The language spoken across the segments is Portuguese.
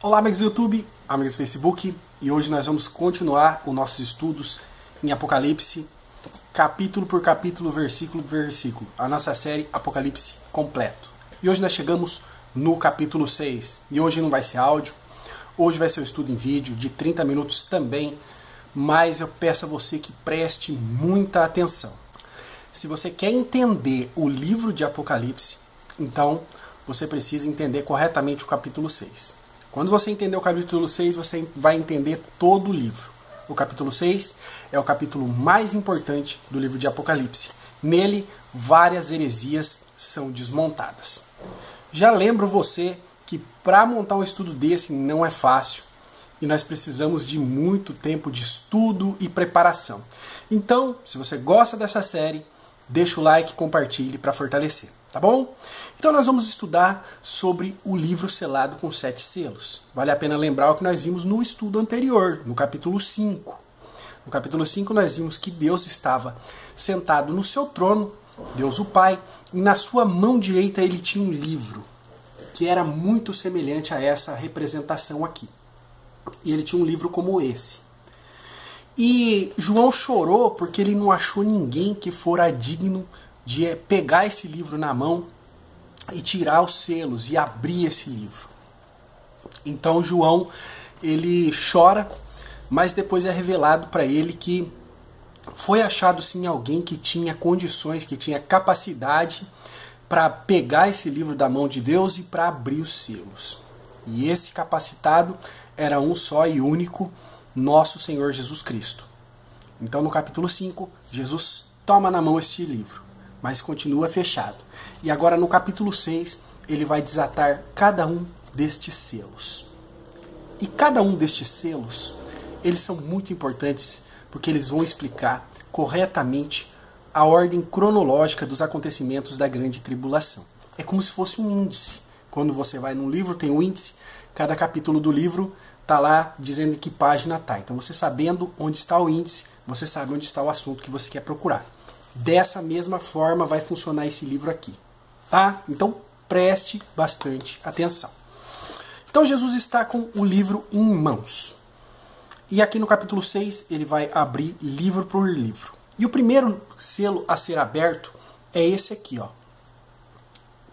Olá, amigos do YouTube, amigos do Facebook, e hoje nós vamos continuar os nossos estudos em Apocalipse, capítulo por capítulo, versículo por versículo, a nossa série Apocalipse completo. E hoje nós chegamos no capítulo 6, e hoje não vai ser áudio, hoje vai ser um estudo em vídeo de 30 minutos também, mas eu peço a você que preste muita atenção. Se você quer entender o livro de Apocalipse, então você precisa entender corretamente o capítulo 6. Quando você entender o capítulo 6, você vai entender todo o livro. O capítulo 6 é o capítulo mais importante do livro de Apocalipse. Nele, várias heresias são desmontadas. Já lembro você que para montar um estudo desse não é fácil e nós precisamos de muito tempo de estudo e preparação. Então, se você gosta dessa série, deixa o like e compartilhe para fortalecer, tá bom? Então nós vamos estudar sobre o livro selado com 7 selos. Vale a pena lembrar o que nós vimos no estudo anterior, no capítulo 5. No capítulo 5 nós vimos que Deus estava sentado no seu trono, Deus o Pai, e na sua mão direita ele tinha um livro, que era muito semelhante a essa representação aqui. E ele tinha um livro como esse. E João chorou porque ele não achou ninguém que fora digno de pegar esse livro na mão e tirar os selos e abrir esse livro. Então João, ele chora, mas depois é revelado para ele que foi achado sim alguém que tinha condições, que tinha capacidade para pegar esse livro da mão de Deus e para abrir os selos. E esse capacitado era um só e único, nosso Senhor Jesus Cristo. Então no capítulo 5, Jesus toma na mão este livro, mas continua fechado. E agora no capítulo 6, ele vai desatar cada um destes selos. E cada um destes selos, eles são muito importantes, porque eles vão explicar corretamente a ordem cronológica dos acontecimentos da grande tribulação. É como se fosse um índice. Quando você vai num livro, tem um índice, cada capítulo do livro está lá dizendo em que página está. Então você sabendo onde está o índice, você sabe onde está o assunto que você quer procurar. Dessa mesma forma vai funcionar esse livro aqui, tá? Então preste bastante atenção. Então Jesus está com o livro em mãos. E aqui no capítulo 6 ele vai abrir livro por livro. E o primeiro selo a ser aberto é esse aqui, ó.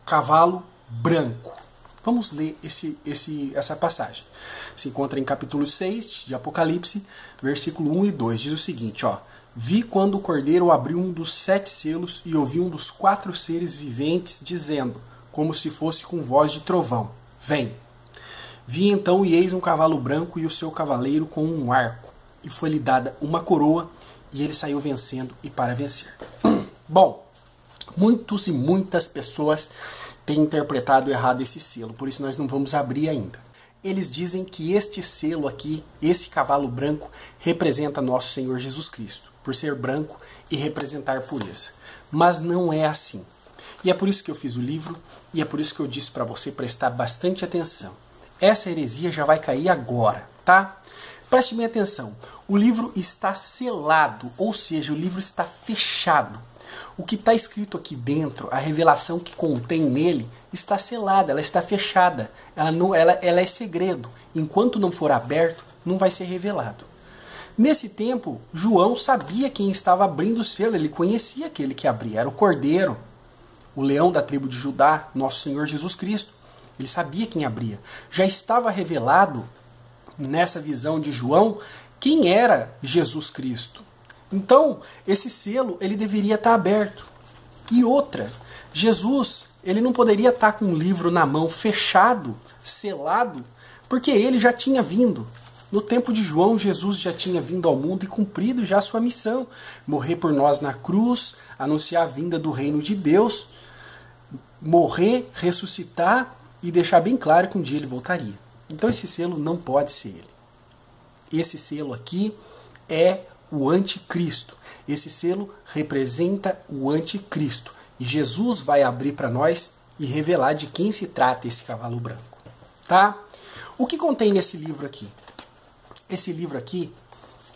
Cavalo branco. Vamos ler essa passagem. Se encontra em capítulo 6 de Apocalipse, versículo 1 e 2. Diz o seguinte, ó. Vi quando o Cordeiro abriu um dos 7 selos e ouvi um dos 4 seres viventes dizendo, como se fosse com voz de trovão, vem. Vi então e eis um cavalo branco e o seu cavaleiro com um arco. E foi-lhe dada uma coroa e ele saiu vencendo e para vencer. Bom, muitos e muitas pessoas têm interpretado errado esse selo, por isso nós não vamos abrir ainda. Eles dizem que este selo aqui, esse cavalo branco, representa nosso Senhor Jesus Cristo, por ser branco e representar pureza. Mas não é assim. E é por isso que eu fiz o livro, e é por isso que eu disse para você prestar bastante atenção. Essa heresia já vai cair agora, tá? Preste bem atenção. O livro está selado, ou seja, o livro está fechado. O que está escrito aqui dentro, a revelação que contém nele, está selada, ela está fechada. Ela é segredo. Enquanto não for aberto, não vai ser revelado. Nesse tempo, João sabia quem estava abrindo o selo, ele conhecia aquele que abria. Era o Cordeiro, o leão da tribo de Judá, nosso Senhor Jesus Cristo. Ele sabia quem abria. Já estava revelado nessa visão de João quem era Jesus Cristo. Então, esse selo, ele deveria estar aberto. E outra, Jesus, ele não poderia estar com um livro na mão fechado, selado, porque ele já tinha vindo. No tempo de João, Jesus já tinha vindo ao mundo e cumprido já a sua missão. Morrer por nós na cruz, anunciar a vinda do reino de Deus, morrer, ressuscitar e deixar bem claro que um dia ele voltaria. Então esse selo não pode ser ele. Esse selo aqui é o anticristo. Esse selo representa o anticristo. E Jesus vai abrir para nós e revelar de quem se trata esse cavalo branco. Tá? O que contém nesse livro aqui? Esse livro aqui,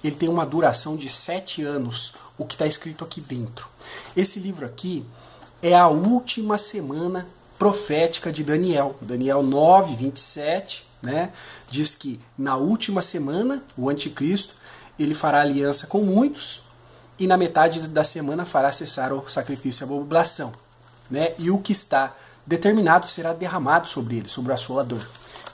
ele tem uma duração de 7 anos, o que está escrito aqui dentro. Esse livro aqui é a última semana profética de Daniel. Daniel 9, 27, né, diz que na última semana o anticristo ele fará aliança com muitos e na metade da semana fará cessar o sacrifício e a oblação, né, e o que está determinado será derramado sobre ele, sobre o assolador.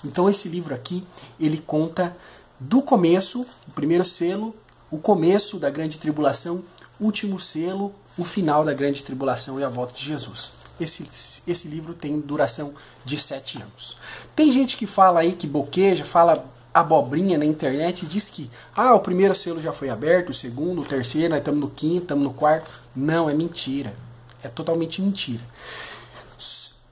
Então esse livro aqui, ele conta do começo, o primeiro selo, o começo da grande tribulação, último selo, o final da grande tribulação e a volta de Jesus. Esse livro tem duração de 7 anos. Tem gente que fala aí, que boqueja, fala abobrinha na internet e diz que o primeiro selo já foi aberto, o segundo, o terceiro, nós estamos no quinto, estamos no quarto. Não, é mentira. É totalmente mentira.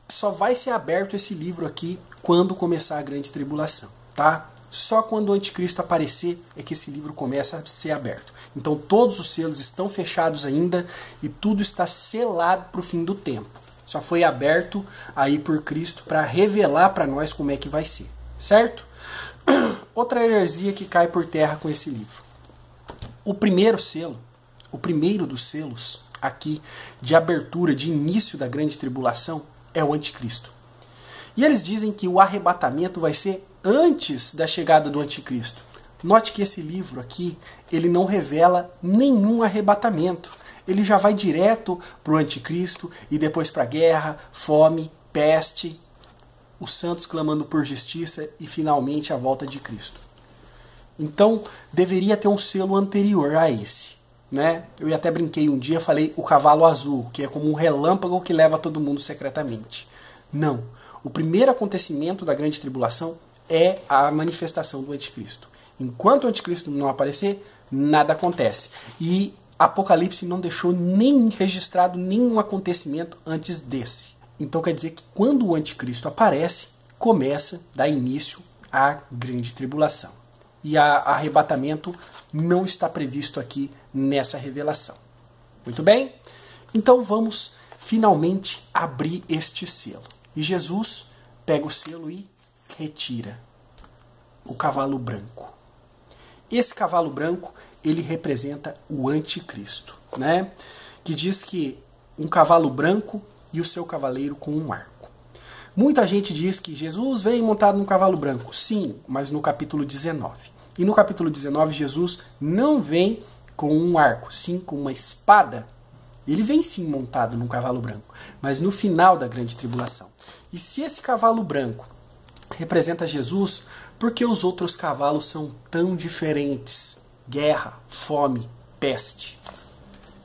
Só vai ser aberto esse livro aqui quando começar a grande tribulação, tá? Só quando o anticristo aparecer é que esse livro começa a ser aberto. Então todos os selos estão fechados ainda e tudo está selado para o fim do tempo. Só foi aberto aí por Cristo para revelar para nós como é que vai ser, certo? Outra heresia que cai por terra com esse livro. O primeiro selo, o primeiro dos selos aqui de abertura, de início da grande tribulação, é o anticristo. E eles dizem que o arrebatamento vai ser antes da chegada do anticristo. Note que esse livro aqui, ele não revela nenhum arrebatamento. Ele já vai direto para o anticristo e depois para a guerra, fome, peste, os santos clamando por justiça e finalmente a volta de Cristo. Então deveria ter um selo anterior a esse, né? Eu até brinquei um dia, falei o cavalo azul, que é como um relâmpago que leva todo mundo secretamente. Não. O primeiro acontecimento da grande tribulação é a manifestação do anticristo. Enquanto o anticristo não aparecer, nada acontece. E Apocalipse não deixou nem registrado nenhum acontecimento antes desse. Então quer dizer que quando o anticristo aparece, começa, dá início à grande tribulação. E arrebatamento não está previsto aqui nessa revelação. Muito bem? Então vamos finalmente abrir este selo. E Jesus pega o selo e retira o cavalo branco. Esse cavalo branco, ele representa o anticristo, né? Que diz que um cavalo branco e o seu cavaleiro com um arco. Muita gente diz que Jesus vem montado num cavalo branco. Sim, mas no capítulo 19. E no capítulo 19, Jesus não vem com um arco, sim com uma espada. Ele vem sim montado num cavalo branco, mas no final da grande tribulação. E se esse cavalo branco representa Jesus, por que os outros cavalos são tão diferentes? Guerra, fome, peste.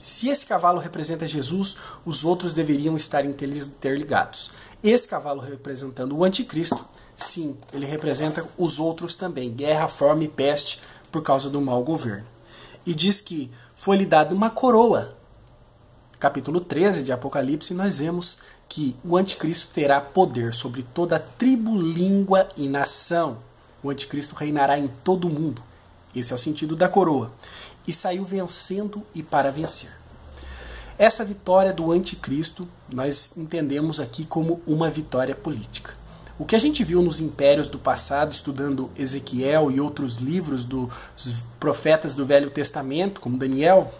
Se esse cavalo representa Jesus, os outros deveriam estar interligados. Esse cavalo representando o anticristo, sim, ele representa os outros também. Guerra, fome e peste por causa do mau governo. E diz que foi-lhe dada uma coroa. Capítulo 13 de Apocalipse, nós vemos que o anticristo terá poder sobre toda tribo, língua e nação. O anticristo reinará em todo o mundo. Esse é o sentido da coroa. E saiu vencendo e para vencer. Essa vitória do anticristo nós entendemos aqui como uma vitória política. O que a gente viu nos impérios do passado, estudando Ezequiel e outros livros dos profetas do Velho Testamento, como Daniel,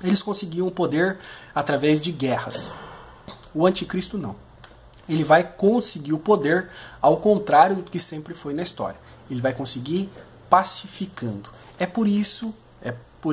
eles conseguiam poder através de guerras. O anticristo não. Ele vai conseguir o poder ao contrário do que sempre foi na história. Ele vai conseguir pacificando. É por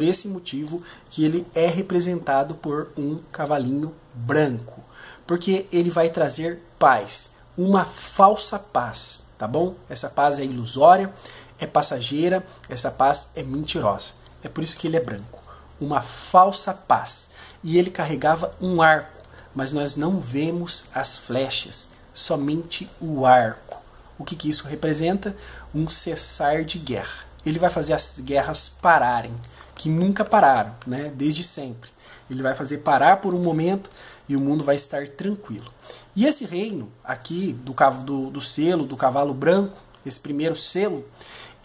esse motivo que ele é representado por um cavalinho branco. Porque ele vai trazer paz. Uma falsa paz, tá bom? Essa paz é ilusória, é passageira, essa paz é mentirosa. É por isso que ele é branco. Uma falsa paz. E ele carregava um arco, mas nós não vemos as flechas, somente o arco. O que isso representa? Um cessar de guerra. Ele vai fazer as guerras pararem, que nunca pararam, né? Desde sempre. Ele vai fazer parar por um momento e o mundo vai estar tranquilo. E esse reino aqui do selo, do cavalo branco, esse primeiro selo,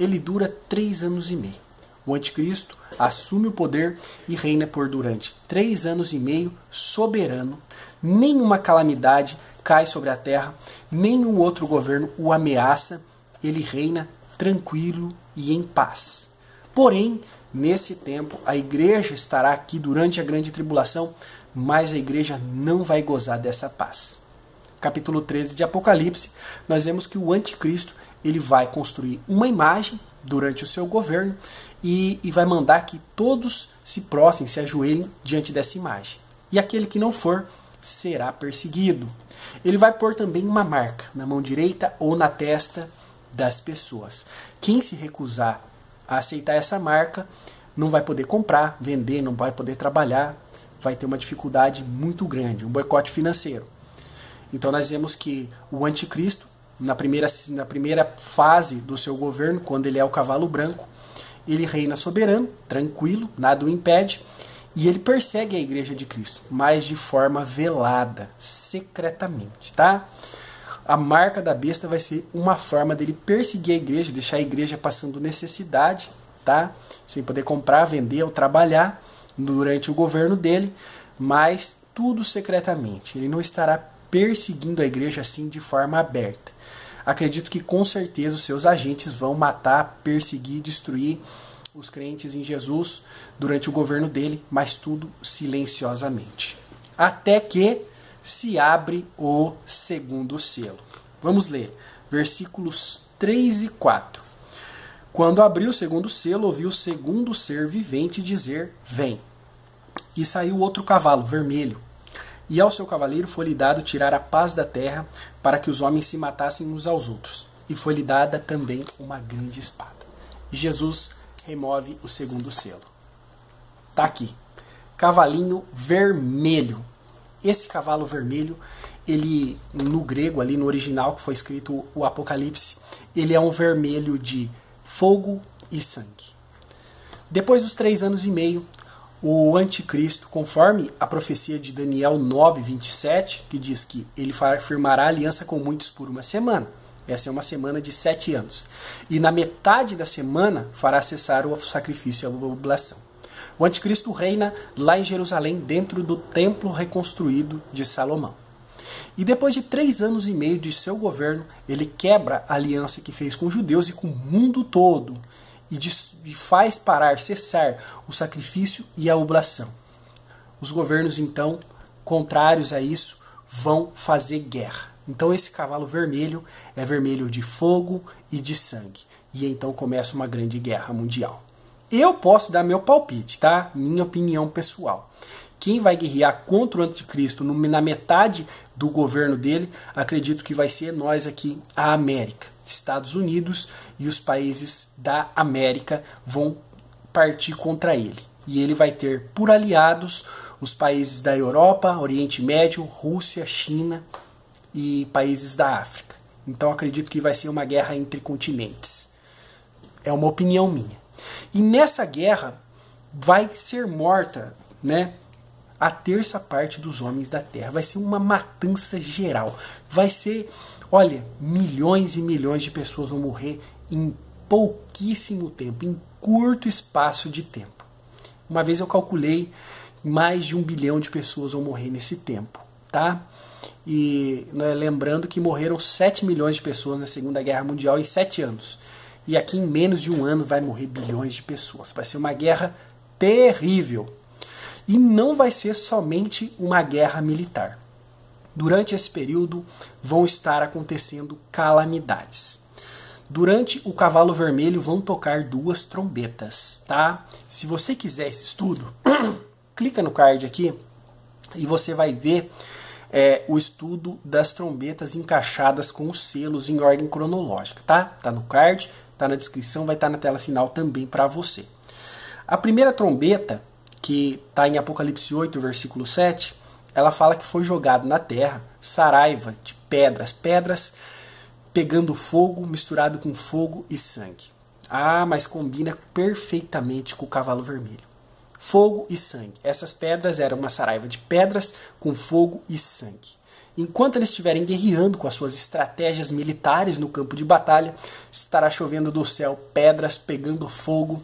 ele dura 3 anos e meio. O anticristo assume o poder e reina por durante 3 anos e meio soberano. Nenhuma calamidade cai sobre a terra, nenhum outro governo o ameaça. Ele reina tranquilo e em paz. Porém, nesse tempo, a igreja estará aqui durante a grande tribulação, mas a igreja não vai gozar dessa paz. capítulo 13 de Apocalipse, nós vemos que o anticristo ele vai construir uma imagem durante o seu governo e vai mandar que todos se prostrem, se ajoelhem diante dessa imagem. E aquele que não for, será perseguido. Ele vai pôr também uma marca na mão direita ou na testa das pessoas. Quem se recusar a aceitar essa marca não vai poder comprar, vender, não vai poder trabalhar, vai ter uma dificuldade muito grande, um boicote financeiro. Então nós vemos que o anticristo, na primeira fase do seu governo, quando ele é o cavalo branco, ele reina soberano, tranquilo, nada o impede, e ele persegue a igreja de Cristo, mas de forma velada, secretamente, tá? A marca da besta vai ser uma forma dele perseguir a igreja, deixar a igreja passando necessidade, tá? Sem poder comprar, vender ou trabalhar durante o governo dele, mas tudo secretamente. Ele não estará perseguindo a igreja assim de forma aberta. Acredito que com certeza os seus agentes vão matar, perseguir, destruir os crentes em Jesus durante o governo dele, mas tudo silenciosamente. Até que se abre o segundo selo. Vamos ler versículos 3 e 4. Quando abriu o segundo selo, ouviu o segundo ser vivente dizer: vem. E saiu outro cavalo vermelho. E ao seu cavaleiro foi-lhe dado tirar a paz da terra, para que os homens se matassem uns aos outros. E foi-lhe dada também uma grande espada. E Jesus remove o segundo selo. Tá aqui. Cavalinho vermelho. Esse cavalo vermelho, ele no grego, ali no original que foi escrito o Apocalipse, ele é um vermelho de fogo e sangue. Depois dos 3 anos e meio, o anticristo, conforme a profecia de Daniel 9:27, que diz que ele firmará aliança com muitos por uma semana. Essa é uma semana de 7 anos. E na metade da semana fará cessar o sacrifício e a oblação. O anticristo reina lá em Jerusalém, dentro do templo reconstruído de Salomão. E depois de 3 anos e meio de seu governo, ele quebra a aliança que fez com os judeus e com o mundo todo. E faz parar, cessar o sacrifício e a oblação. Os governos, então, contrários a isso, vão fazer guerra. Então esse cavalo vermelho é vermelho de fogo e de sangue. E então começa uma grande guerra mundial. Eu posso dar meu palpite, tá? Minha opinião pessoal. Quem vai guerrear contra o anticristo na metade do governo dele, acredito que vai ser nós aqui, a América. Estados Unidos e os países da América vão partir contra ele. E ele vai ter por aliados os países da Europa, Oriente Médio, Rússia, China e países da África. Então acredito que vai ser uma guerra entre continentes. É uma opinião minha. E nessa guerra vai ser morta, né, a terça parte dos homens da terra. Vai ser uma matança geral. Vai ser, olha, milhões e milhões de pessoas vão morrer em pouquíssimo tempo, em curto espaço de tempo. Uma vez eu calculei, mais de 1 bilhão de pessoas vão morrer nesse tempo, tá? E lembrando que morreram 7 milhões de pessoas na Segunda Guerra Mundial em 7 anos. E aqui em menos de 1 ano vai morrer bilhões de pessoas. Vai ser uma guerra terrível. E não vai ser somente uma guerra militar. Durante esse período vão estar acontecendo calamidades. Durante o cavalo vermelho vão tocar 2 trombetas, tá? Se você quiser esse estudo, clica no card aqui e você vai ver o estudo das trombetas encaixadas com os selos em ordem cronológica, tá? Tá no card, tá na descrição, vai estar na tela final também para você. A primeira trombeta, que está em Apocalipse 8, versículo 7, ela fala que foi jogado na terra saraiva de pedras, pedras pegando fogo, misturado com fogo e sangue. Ah, mas combina perfeitamente com o cavalo vermelho. Fogo e sangue. Essas pedras eram uma saraiva de pedras com fogo e sangue. Enquanto eles estiverem guerreando com as suas estratégias militares no campo de batalha, estará chovendo do céu pedras pegando fogo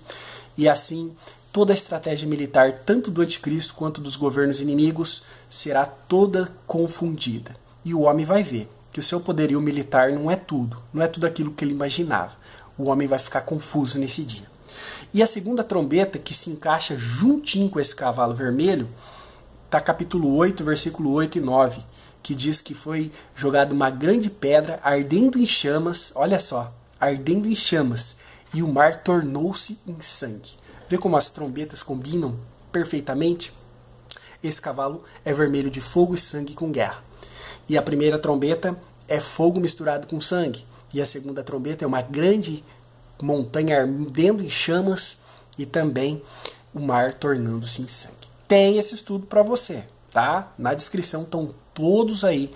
e assim toda a estratégia militar, tanto do anticristo quanto dos governos inimigos, será toda confundida. E o homem vai ver que o seu poderio militar não é tudo aquilo que ele imaginava. O homem vai ficar confuso nesse dia. E a segunda trombeta, que se encaixa juntinho com esse cavalo vermelho, está capítulo 8, versículo 8 e 9, que diz que foi jogada uma grande pedra ardendo em chamas, olha só, ardendo em chamas, e o mar tornou-se em sangue. Vê como as trombetas combinam perfeitamente? Esse cavalo é vermelho de fogo e sangue com guerra. E a primeira trombeta é fogo misturado com sangue. E a segunda trombeta é uma grande montanha ardendo em chamas e também o mar tornando-se em sangue. Tem esse estudo para você, tá? Na descrição estão todos aí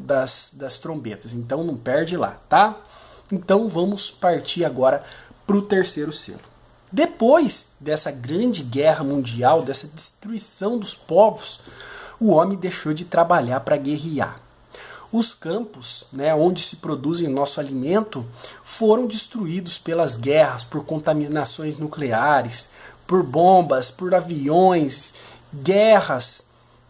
das trombetas. Então não perde lá, tá? Então vamos partir agora para o terceiro selo. Depois dessa grande guerra mundial, dessa destruição dos povos, o homem deixou de trabalhar para guerrear. Os campos, né, onde se produzem nosso alimento, foram destruídos pelas guerras, por contaminações nucleares, por bombas, por aviões, guerras.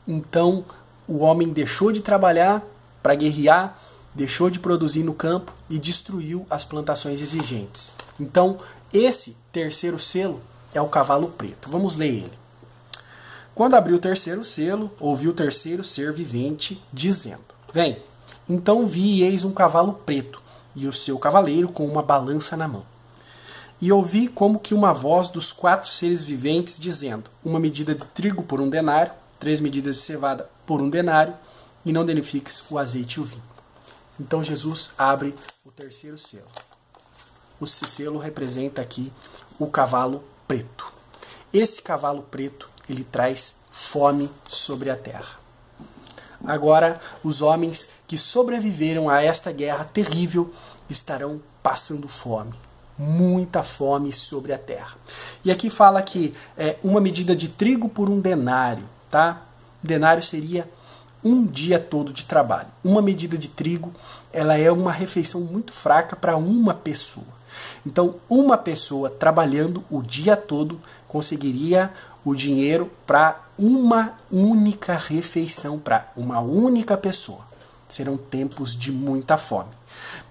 Então, o homem deixou de trabalhar para guerrear, deixou de produzir no campo e destruiu as plantações exigentes. Então, esse terceiro selo é o cavalo preto. Vamos ler ele. Quando abriu o terceiro selo, ouvi o terceiro ser vivente dizendo: Vem. Então vi e eis um cavalo preto, e o seu cavaleiro com uma balança na mão. E ouvi como que uma voz dos 4 seres viventes dizendo: uma medida de trigo por 1 denário, 3 medidas de cevada por 1 denário, e não danifiques o azeite e o vinho. Então Jesus abre o terceiro selo. O selo representa aqui o cavalo preto. Esse cavalo preto, ele traz fome sobre a terra. Agora, os homens que sobreviveram a esta guerra terrível estarão passando fome. Muita fome sobre a terra. E aqui fala que uma medida de trigo por 1 denário, tá? Denário seria um dia todo de trabalho. Uma medida de trigo, ela é uma refeição muito fraca para uma pessoa. Então, uma pessoa trabalhando o dia todo conseguiria o dinheiro para uma única refeição, para uma única pessoa. Serão tempos de muita fome.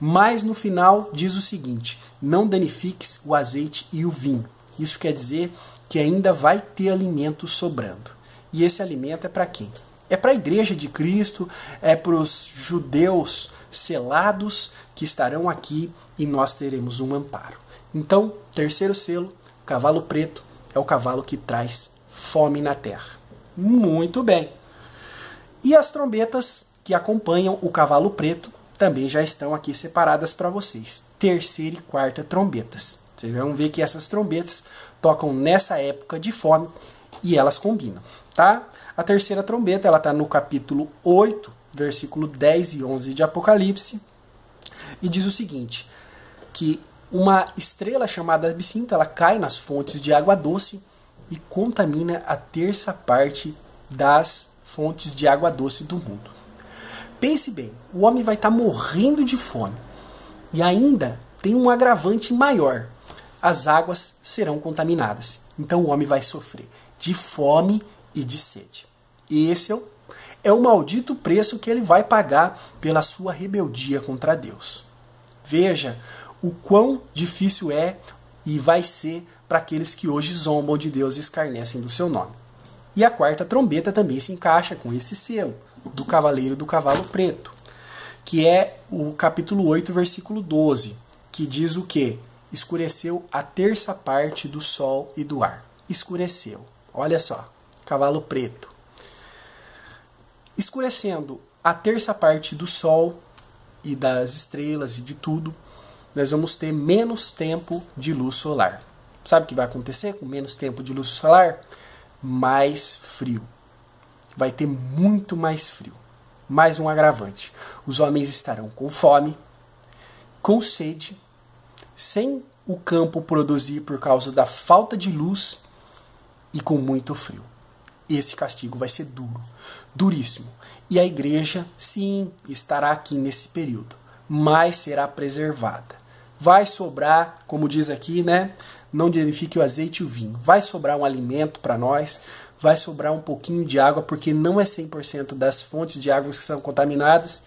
Mas no final diz o seguinte: não danifiques o azeite e o vinho. Isso quer dizer que ainda vai ter alimento sobrando. E esse alimento é para quem? É para a igreja de Cristo, é para os judeus selados que estarão aqui e nós teremos um amparo. Então, terceiro selo, cavalo preto, é o cavalo que traz fome na terra. Muito bem. E as trombetas que acompanham o cavalo preto também já estão aqui separadas para vocês. Terceira e quarta trombetas. Vocês vão ver que essas trombetas tocam nessa época de fome e elas combinam, tá? A terceira trombeta, ela está no capítulo 8, versículo 10 e 11 de Apocalipse, e diz o seguinte, que uma estrela chamada absinto, ela cai nas fontes de água doce e contamina a terça parte das fontes de água doce do mundo. Pense bem, o homem vai estar morrendo de fome. E ainda tem um agravante maior. As águas serão contaminadas. Então o homem vai sofrer de fome e de sede. E esse é o maldito preço que ele vai pagar pela sua rebeldia contra Deus. Veja o quão difícil é e vai ser para aqueles que hoje zombam de Deus e escarnecem do seu nome. E a quarta trombeta também se encaixa com esse selo do cavaleiro do cavalo preto, que é o capítulo 8, versículo 12, que diz o quê? Escureceu a terça parte do sol e do ar. Escureceu. Olha só, cavalo preto. Escurecendo a terça parte do sol e das estrelas e de tudo, nós vamos ter menos tempo de luz solar. Sabe o que vai acontecer com menos tempo de luz solar? Mais frio. Vai ter muito mais frio. Mais um agravante. Os homens estarão com fome, com sede, sem o campo produzir por causa da falta de luz e com muito frio. Esse castigo vai ser duro, duríssimo. E a igreja, sim, estará aqui nesse período, mas será preservada. Vai sobrar, como diz aqui, né? Não danifique o azeite e o vinho. Vai sobrar um alimento para nós, vai sobrar um pouquinho de água, porque não é 100% das fontes de água que são contaminadas,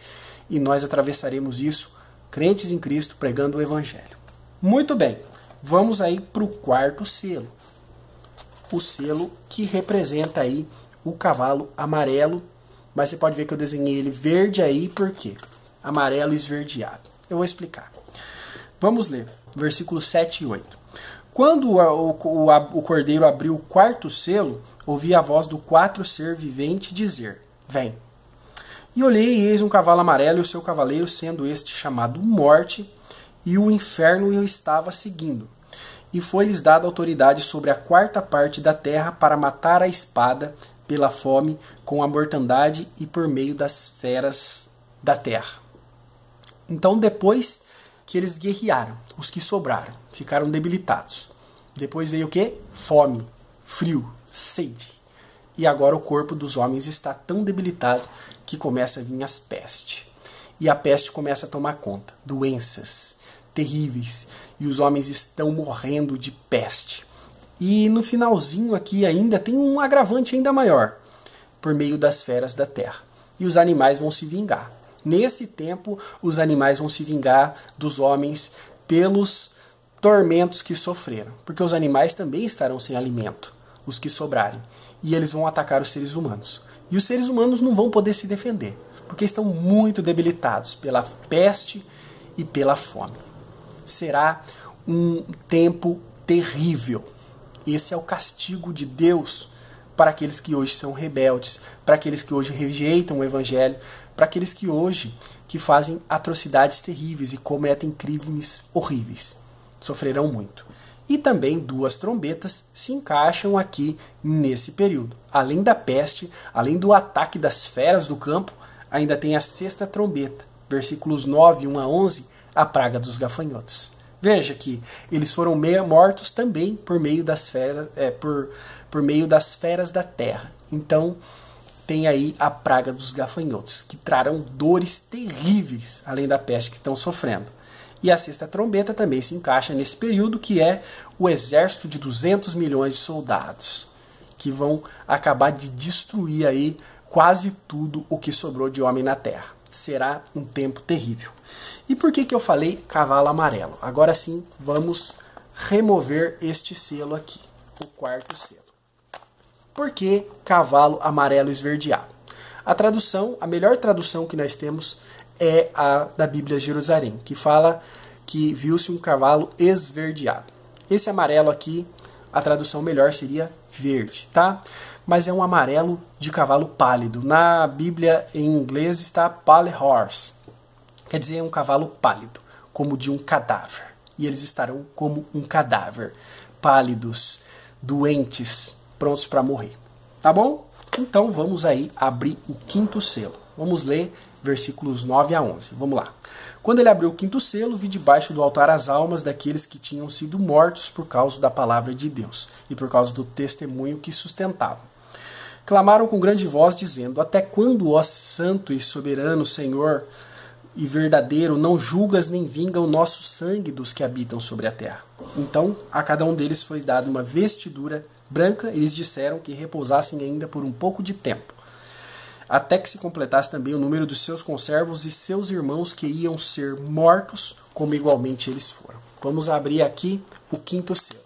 e nós atravessaremos isso, crentes em Cristo, pregando o Evangelho. Muito bem, vamos aí para o quarto selo. O selo que representa aí o cavalo amarelo, Mas você pode ver que eu desenhei ele verde aí, por quê? Amarelo esverdeado. Eu vou explicar. Vamos ler, versículos 7 e 8. Quando o cordeiro abriu o quarto selo, ouvi a voz do quarto ser vivente dizer, vem. E olhei e eis um cavalo amarelo e o seu cavaleiro, sendo este chamado Morte, e o inferno o estava seguindo. E foi-lhes dada autoridade sobre a quarta parte da terra para matar a espada pela fome, com a mortandade e por meio das feras da terra. Então, depois que eles guerrearam, os que sobraram, ficaram debilitados. Depois veio o quê? Fome, frio, sede. E agora o corpo dos homens está tão debilitado que começa a vir as pestes. E a peste começa a tomar conta. Doenças terríveis. E os homens estão morrendo de peste. E no finalzinho aqui ainda tem um agravante ainda maior. Por meio das feras da terra. E os animais vão se vingar. Nesse tempo, os animais vão se vingar dos homens pelos tormentos que sofreram. Porque os animais também estarão sem alimento, os que sobrarem. E eles vão atacar os seres humanos. E os seres humanos não vão poder se defender, porque estão muito debilitados pela peste e pela fome. Será um tempo terrível. Esse é o castigo de Deus para aqueles que hoje são rebeldes, para aqueles que hoje rejeitam o Evangelho, para aqueles que hoje que fazem atrocidades terríveis e cometem crimes horríveis. Sofrerão muito. E também 2 trombetas se encaixam aqui nesse período. Além da peste, além do ataque das feras do campo, ainda tem a 6ª trombeta, versículos 9, 1 a 11, a praga dos gafanhotos. Veja que eles foram mortos também por meio das feras, por meio das feras da terra. Então, tem aí a praga dos gafanhotos, que trarão dores terríveis, além da peste que estão sofrendo. E a 6ª trombeta também se encaixa nesse período, que é o exército de 200 milhões de soldados, que vão acabar de destruir aí quase tudo o que sobrou de homem na terra. Será um tempo terrível. E por que eu falei cavalo amarelo? Agora sim, vamos remover este selo aqui, o 4º selo. Por que cavalo amarelo esverdeado? A tradução, a melhor tradução que nós temos é a da Bíblia Jerusalém, que fala que viu-se um cavalo esverdeado. Esse amarelo aqui, a tradução melhor seria verde, tá? Mas é um amarelo de cavalo pálido. Na Bíblia em inglês está pale horse, quer dizer um cavalo pálido, como de um cadáver. E eles estarão como um cadáver, pálidos, doentes, prontos para morrer. Tá bom? Então vamos aí abrir o 5º selo. Vamos ler versículos 9 a 11. Vamos lá. Quando ele abriu o 5º selo, vi debaixo do altar as almas daqueles que tinham sido mortos por causa da palavra de Deus e por causa do testemunho que sustentavam. Clamaram com grande voz, dizendo, até quando, ó santo e soberano Senhor e verdadeiro, não julgas nem vinga o nosso sangue dos que habitam sobre a terra? Então, a cada um deles foi dada uma vestidura branca, e eles disseram que repousassem ainda por um pouco de tempo, até que se completasse também o número dos seus conservos e seus irmãos que iam ser mortos, como igualmente eles foram. Vamos abrir aqui o 5º selo.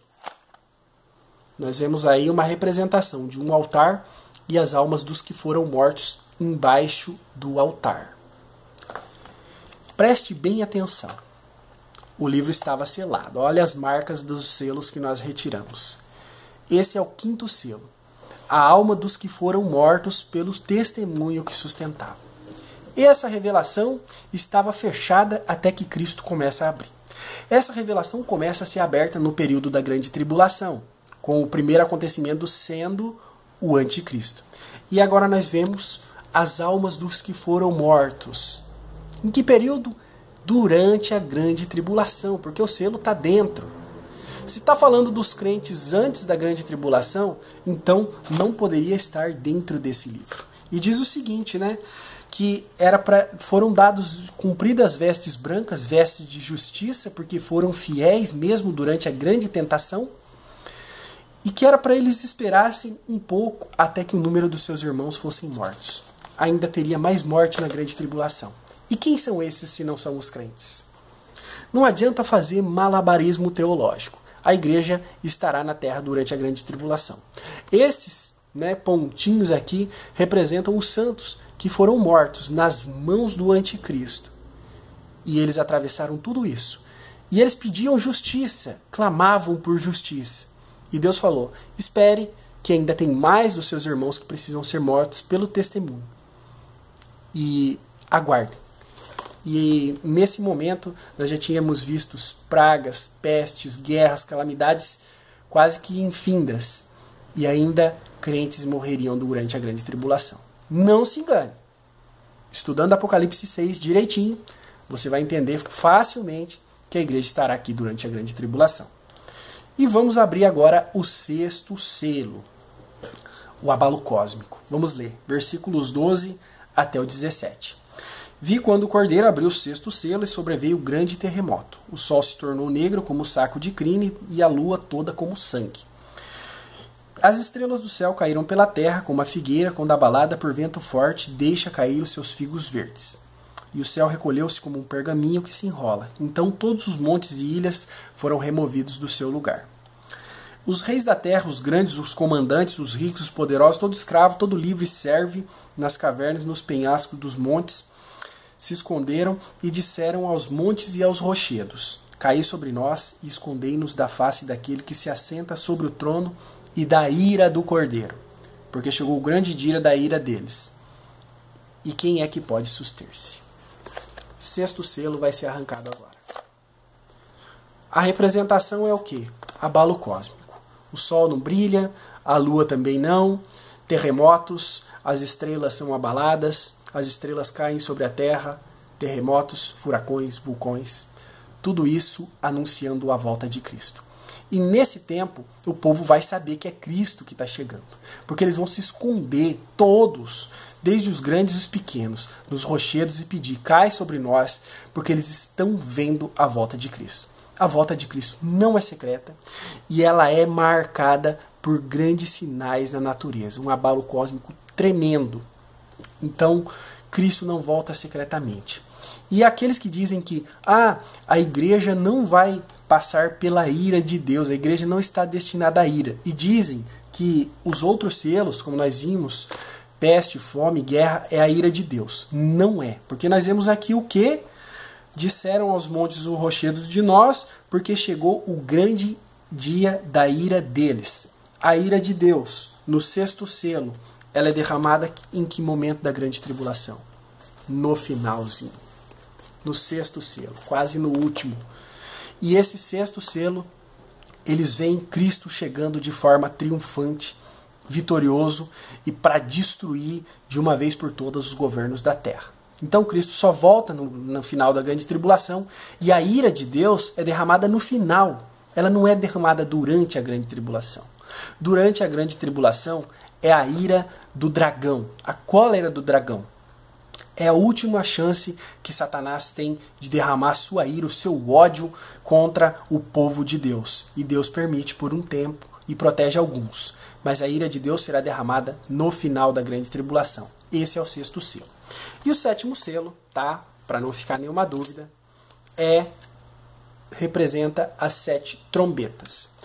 Nós vemos aí uma representação de um altar e as almas dos que foram mortos embaixo do altar. Preste bem atenção. O livro estava selado. Olha as marcas dos selos que nós retiramos. Esse é o 5º selo. A alma dos que foram mortos pelo testemunho que sustentavam. Essa revelação estava fechada até que Cristo começa a abrir. Essa revelação começa a ser aberta no período da grande tribulação, com o primeiro acontecimento sendo o anticristo. E agora nós vemos as almas dos que foram mortos. Em que período? Durante a grande tribulação, porque o selo está dentro. Se está falando dos crentes antes da grande tribulação, então não poderia estar dentro desse livro. E diz o seguinte, né? Que foram dados cumpridas vestes brancas, vestes de justiça, porque foram fiéis mesmo durante a grande tentação, e que era para eles esperassem um pouco até que o número dos seus irmãos fossem mortos. Ainda teria mais morte na grande tribulação. E quem são esses se não são os crentes? Não adianta fazer malabarismo teológico. A igreja estará na terra durante a grande tribulação. Esses pontinhos aqui representam os santos que foram mortos nas mãos do anticristo. E eles atravessaram tudo isso. E eles pediam justiça, clamavam por justiça. E Deus falou, espere que ainda tem mais dos seus irmãos que precisam ser mortos pelo testemunho. E aguardem. E nesse momento nós já tínhamos visto pragas, pestes, guerras, calamidades quase que infindas. E ainda crentes morreriam durante a grande tribulação. Não se engane. Estudando Apocalipse 6 direitinho, você vai entender facilmente que a igreja estará aqui durante a grande tribulação. E vamos abrir agora o 6º selo, o abalo cósmico. Vamos ler, versículos 12 até o 17. Vi quando o cordeiro abriu o 6º selo e sobreveio grande terremoto. O sol se tornou negro como saco de crine e a lua toda como sangue. As estrelas do céu caíram pela terra como a figueira quando abalada por vento forte deixa cair os seus figos verdes. E o céu recolheu-se como um pergaminho que se enrola. Então todos os montes e ilhas foram removidos do seu lugar. Os reis da terra, os grandes, os comandantes, os ricos, os poderosos, todo escravo, todo livre serve nas cavernas, nos penhascos dos montes, se esconderam e disseram aos montes e aos rochedos: caí sobre nós e escondei-nos da face daquele que se assenta sobre o trono e da ira do cordeiro, porque chegou o grande dia da ira deles. E quem é que pode suster-se? 6º selo vai ser arrancado agora. A representação é o quê? Abalo cósmico. O sol não brilha, a lua também não, terremotos, as estrelas são abaladas, as estrelas caem sobre a terra, terremotos, furacões, vulcões, tudo isso anunciando a volta de Cristo. E nesse tempo, o povo vai saber que é Cristo que está chegando, porque eles vão se esconder, todos, desde os grandes e os pequenos, nos rochedos e pedir, cai sobre nós, porque eles estão vendo a volta de Cristo. A volta de Cristo não é secreta e ela é marcada por grandes sinais na natureza, um abalo cósmico tremendo. Então, Cristo não volta secretamente. E aqueles que dizem que a igreja não vai passar pela ira de Deus, a igreja não está destinada à ira, e dizem que os outros selos, como nós vimos, peste, fome, guerra, é a ira de Deus. Não é, porque nós vemos aqui o que disseram aos montes os rochedos de nós, porque chegou o grande dia da ira deles. A ira de Deus, no 6º selo, ela é derramada em que momento da grande tribulação? No finalzinho. No 6º selo, quase no último. E esse 6º selo, eles veem Cristo chegando de forma triunfante, vitorioso e para destruir de uma vez por todas os governos da terra. Então Cristo só volta no final da grande tribulação e a ira de Deus é derramada no final. Ela não é derramada durante a grande tribulação. Durante a grande tribulação é a ira do dragão, a cólera do dragão. É a última chance que Satanás tem de derramar sua ira, o seu ódio contra o povo de Deus. E Deus permite por um tempo e protege alguns. Mas a ira de Deus será derramada no final da grande tribulação. Esse é o 6º selo. E o 7º selo, tá? Para não ficar nenhuma dúvida, representa as 7 trombetas.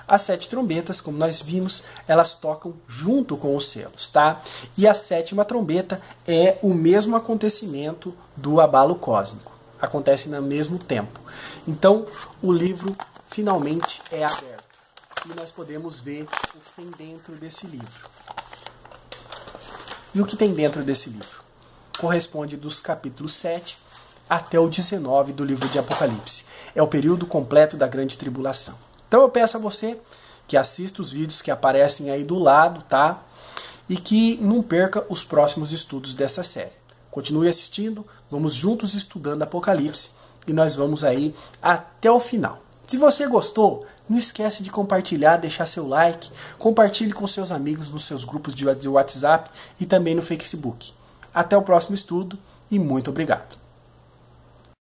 As 7 trombetas, como nós vimos, elas tocam junto com os selos, tá? E a 7ª trombeta é o mesmo acontecimento do abalo cósmico. Acontece no mesmo tempo. Então, o livro finalmente é aberto. E nós podemos ver o que tem dentro desse livro. E o que tem dentro desse livro? Corresponde dos capítulos 7 até o 19 do livro de Apocalipse. É o período completo da grande tribulação. Então eu peço a você que assista os vídeos que aparecem aí do lado, tá? E que não perca os próximos estudos dessa série. Continue assistindo, vamos juntos estudando Apocalipse e nós vamos aí até o final. Se você gostou, não esquece de compartilhar, deixar seu like, compartilhe com seus amigos nos seus grupos de WhatsApp e também no Facebook. Até o próximo estudo e muito obrigado.